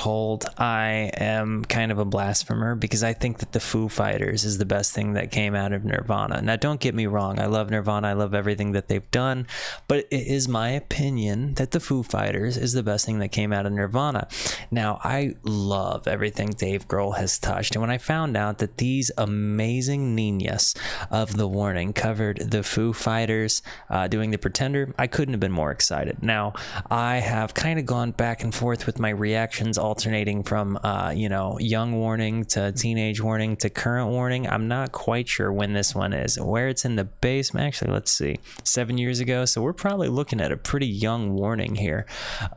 cold, I am kind of a blasphemer because I think that the Foo Fighters is the best thing that came out of Nirvana. Now, don't get me wrong. I love Nirvana. I love everything that they've done. But it is my opinion that the Foo Fighters is the best thing that came out of Nirvana. Now, I love everything Dave Grohl has touched. And when I found out that these amazing niñas of The Warning covered the Foo Fighters doing The Pretender, I couldn't have been more excited. Now, I have kind of gone back and forth with my reactions, alternating from young Warning to teenage Warning to current Warning. I'm not quite sure when this one is, where it's in the basement. Actually, let's see, 7 years ago, so we're probably looking at a pretty young Warning here.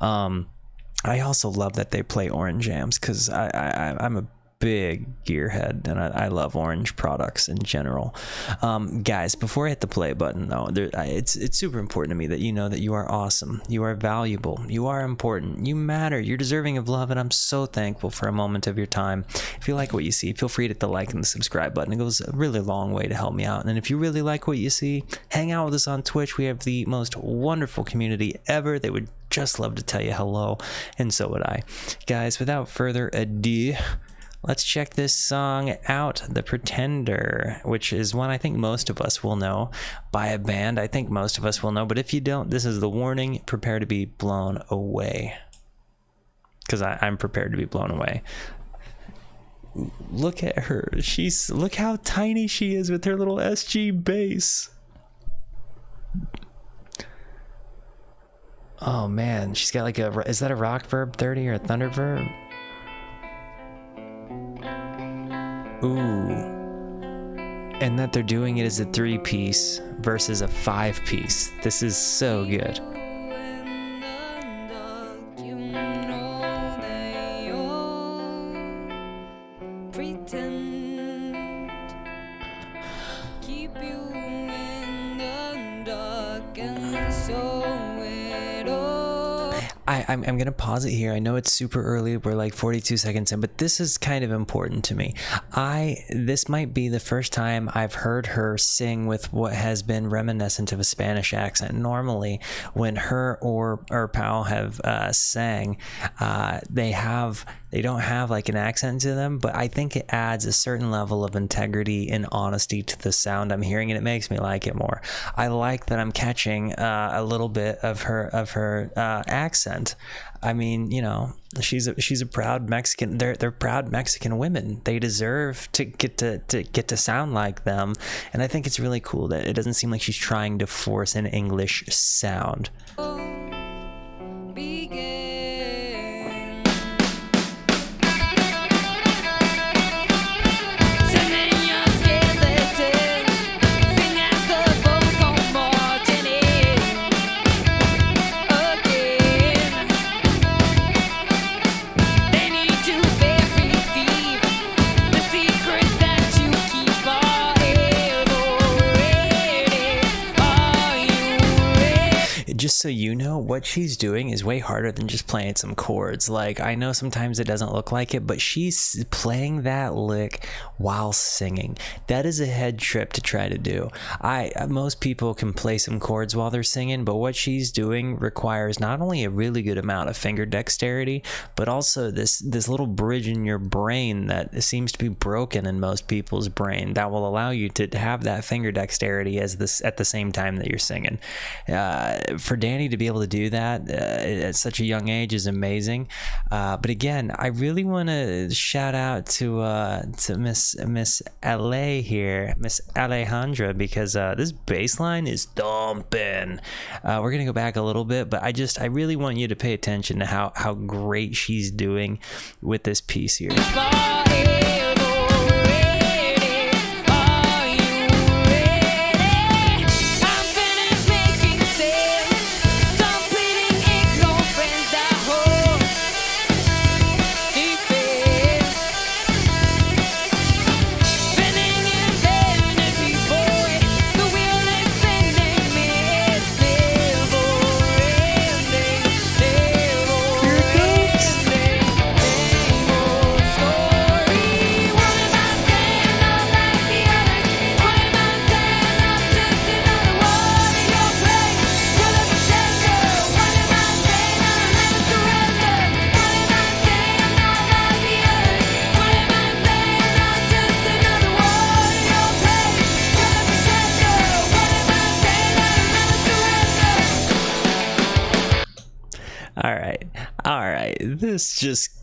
I also love that they play Orange Jams because I'm a big gearhead and I love Orange products in general. Guys, before I hit the play button though, it's super important to me that you know that you are awesome, you are valuable, you are important, you matter, you're deserving of love, and I'm so thankful for a moment of your time. If you like what you see, feel free to hit the like and the subscribe button. It goes a really long way to help me out. And if you really like what you see, hang out with us on Twitch. We have the most wonderful community ever. They would just love to tell you hello, and so would I. Guys, without further ado, let's check this song out, The Pretender, which is one I think most of us will know by a band. I think most of us will know, but if you don't, this is The Warning. Prepare to be blown away. Because I'm prepared to be blown away. Look at her. Look how tiny she is with her little SG bass. Oh man, she's got like is that a rock verb 30 or a thunder verb? Ooh. And that they're doing it as a 3-piece versus a 5-piece. This is so good. I'm going to pause it here. I know it's super early. We're like 42 seconds in, but this is kind of important to me. This might be the first time I've heard her sing with what has been reminiscent of a Spanish accent. Normally, when her or Powell have sang, they don't have like an accent to them, but I think it adds a certain level of integrity and honesty to the sound I'm hearing, and it makes me like it more. I like that I'm catching a little bit of her accent. I mean, you know, she's a proud Mexican. They're proud Mexican women. They deserve to get to sound like them, and I think it's really cool that it doesn't seem like she's trying to force an English sound. Just so you know, what she's doing is way harder than just playing some chords. Like, I know sometimes it doesn't look like it, but she's playing that lick while singing. That is a head trip to try to do. Most people can play some chords while they're singing, but what she's doing requires not only a really good amount of finger dexterity, but also this little bridge in your brain that seems to be broken in most people's brain that will allow you to have that finger dexterity at the same time that you're singing. For Danny to be able to do that at such a young age is amazing. But again, I really want to shout out to Miss LA here, Miss Alejandra, because this bass line is thumping. We're gonna go back a little bit, but I really want you to pay attention to how great she's doing with this piece here. this just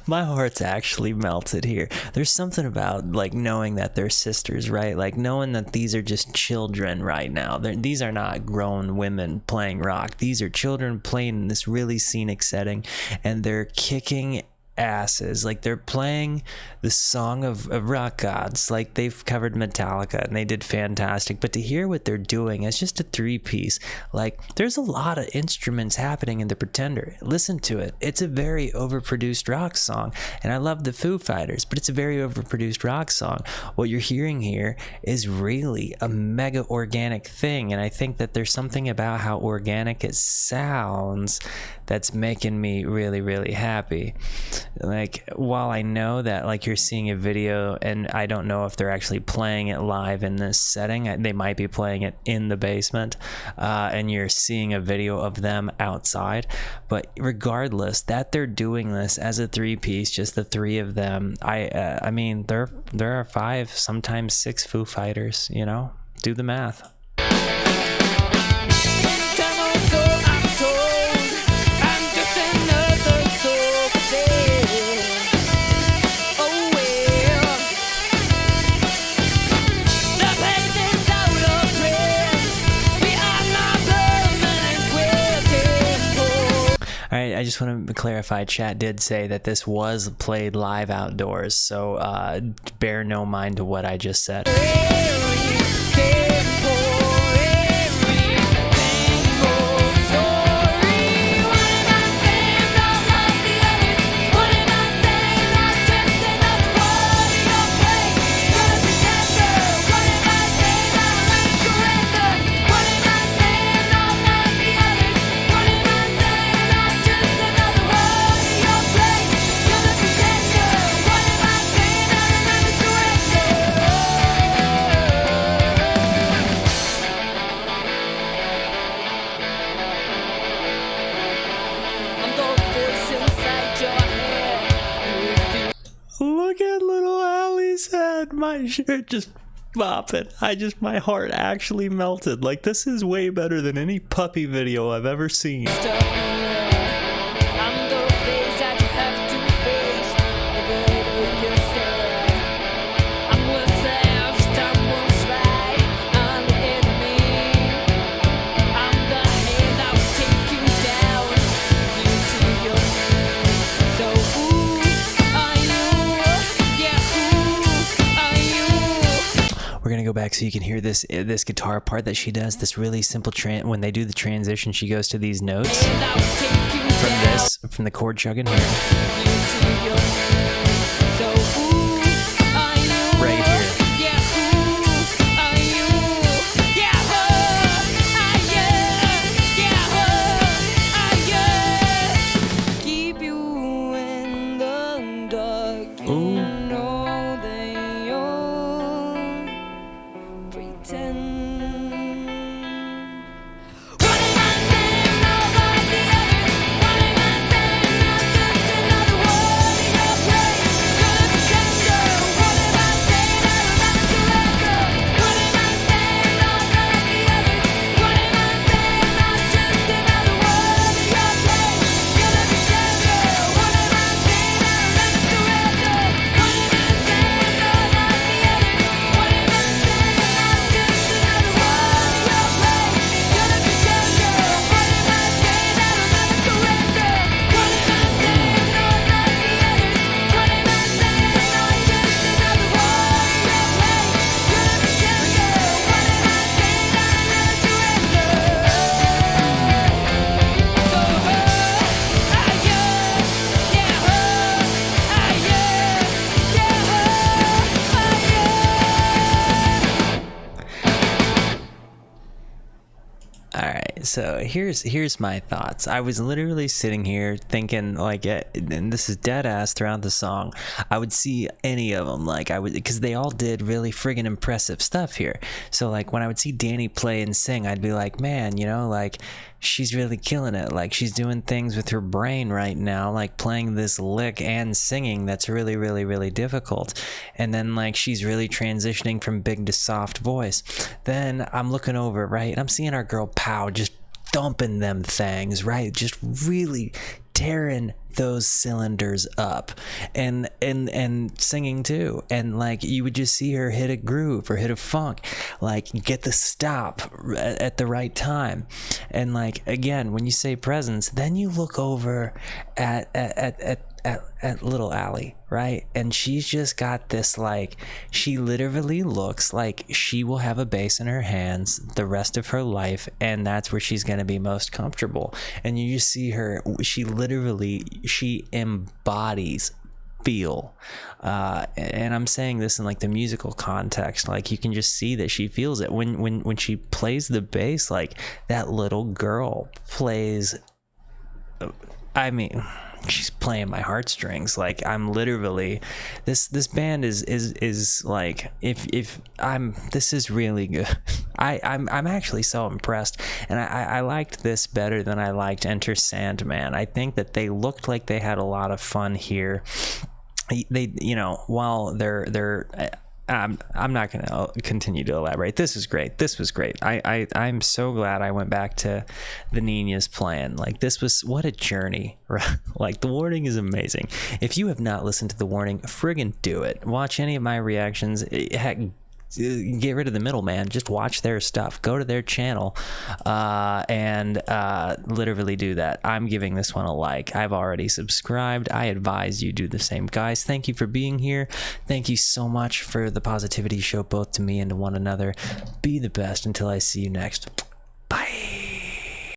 my heart's actually melted here. There's something about like knowing that they're sisters, right? Like knowing that these are just children right now. These are not grown women playing rock. These are children playing in this really scenic setting, and they're kicking asses. Like they're playing the song of rock gods. Like they've covered Metallica and they did fantastic, but to hear what they're doing as just a 3-piece, like there's a lot of instruments happening in The Pretender. Listen to it. It's a very overproduced rock song, and I love the Foo Fighters, but it's a very overproduced rock song. What you're hearing here is really a mega organic thing, and I think that there's something about how organic it sounds that's making me really, really happy. Like, while I know that like you're seeing a video, and I don't know if they're actually playing it live in this setting, they might be playing it in the basement, and you're seeing a video of them outside, but regardless that they're doing this as a 3-piece, just the 3 of them, I mean there are 5, sometimes 6 Foo Fighters, you know, do the math. Alright, I just want to clarify, chat did say that this was played live outdoors, so bear no mind to what I just said. Look at little Allie's head. My shirt just bopping. My heart actually melted. Like, this is way better than any puppy video I've ever seen. We're gonna go back so you can hear this guitar part that she does, this really simple when they do the transition, she goes to these notes from the chord chugging here. Right here. So here's my thoughts. I was literally sitting here thinking, like, and this is dead ass throughout the song, I would see any of them, like I would, because they all did really friggin' impressive stuff here. So like when I would see Danny play and sing, I'd be like, man, you know, like she's really killing it. Like she's doing things with her brain right now, like playing this lick and singing that's really, really, really difficult. And then like she's really transitioning from big to soft voice. Then I'm looking over, right, and I'm seeing our girl Pow just dumping them things, right, just really tearing those cylinders up, and singing too, and like you would just see her hit a groove or hit a funk, like get the stop at the right time. And like again, when you say presence, then you look over at little Allie, right? And she's just got this, like, she literally looks like she will have a bass in her hands the rest of her life, and that's where she's going to be most comfortable. And you just see her, she embodies feel, and I'm saying this in like the musical context, like you can just see that she feels it when she plays the bass. Like that little girl plays, I mean, she's playing my heartstrings. Like I'm literally, this band is like, if I'm, this is really good. I'm actually so impressed, and I liked this better than I liked Enter Sandman. I think that they looked like they had a lot of fun here. They, you know, while they're I'm not going to continue to elaborate. This is great. This was great. I'm so glad I went back to the Nina's plan. Like this was, what a journey. Like The Warning is amazing. If you have not listened to The Warning, friggin' do it. Watch any of my reactions. Heck, get rid of the middleman. Just watch their stuff. Go to their channel, and literally do that. I'm giving this one a like. I've already subscribed. I advise you do the same. Guys, thank you for being here. Thank you so much for the positivity you show both to me and to one another. Be the best until I see you next.